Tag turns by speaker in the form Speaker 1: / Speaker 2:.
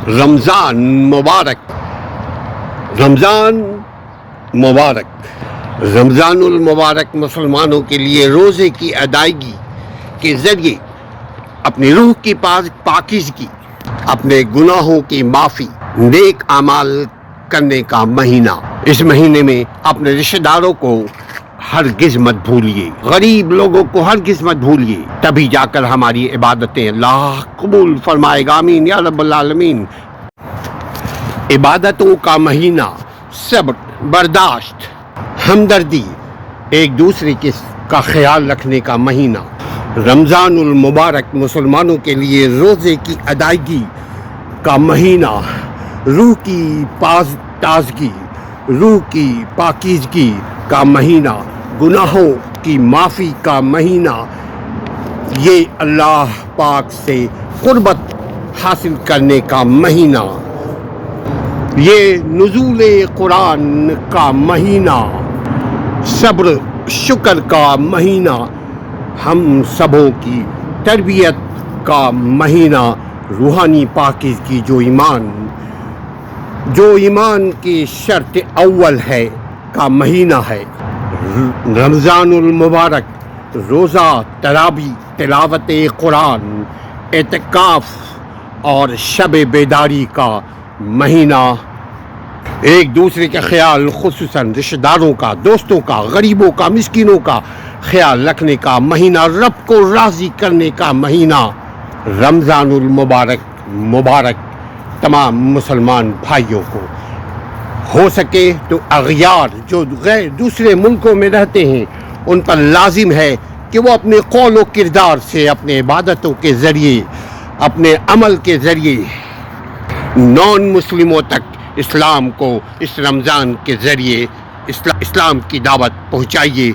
Speaker 1: رمضان مبارک، رمضان مبارک۔ رمضان المبارک مسلمانوں کے لیے روزے کی ادائیگی کے ذریعے اپنی روح کی پاکیزگی، اپنے گناہوں کی معافی، نیک اعمال کرنے کا مہینہ۔ اس مہینے میں اپنے رشتہ داروں کو ہرگز مت بھولیے، غریب لوگوں کو ہرگز مت بھولیے، تبھی جا کر ہماری عبادتیں اللہ قبول فرمائے گا، آمین یا رب العالمین۔ عبادتوں کا مہینہ، صبر، برداشت، ہمدردی، ایک دوسرے کا خیال رکھنے کا مہینہ۔ رمضان المبارک مسلمانوں کے لیے روزے کی ادائیگی کا مہینہ، روح کی تازگی، روح کی پاکیزگی کا مہینہ، گناہوں کی معافی کا مہینہ، یہ اللہ پاک سے قربت حاصل کرنے کا مہینہ، یہ نزول قرآن کا مہینہ، صبر شکر کا مہینہ، ہم سبوں کی تربیت کا مہینہ، روحانی پاکیزگی جو ایمان کی شرط اول ہے کا مہینہ ہے۔ رمضان المبارک روزہ، تراویح، تلاوت قرآن، اعتکاف اور شب بیداری کا مہینہ، ایک دوسرے کا خیال، خصوصاً رشتہ داروں کا، دوستوں کا، غریبوں کا، مسکینوں کا خیال رکھنے کا مہینہ، رب کو راضی کرنے کا مہینہ۔ رمضان المبارک مبارک تمام مسلمان بھائیوں کو۔ ہو سکے تو اغیار جو دوسرے ملکوں میں رہتے ہیں ان پر لازم ہے کہ وہ اپنے قول و کردار سے، اپنے عبادتوں کے ذریعے، اپنے عمل کے ذریعے نان مسلموں تک اسلام کو اس رمضان کے ذریعے اسلام کی دعوت پہنچائیے۔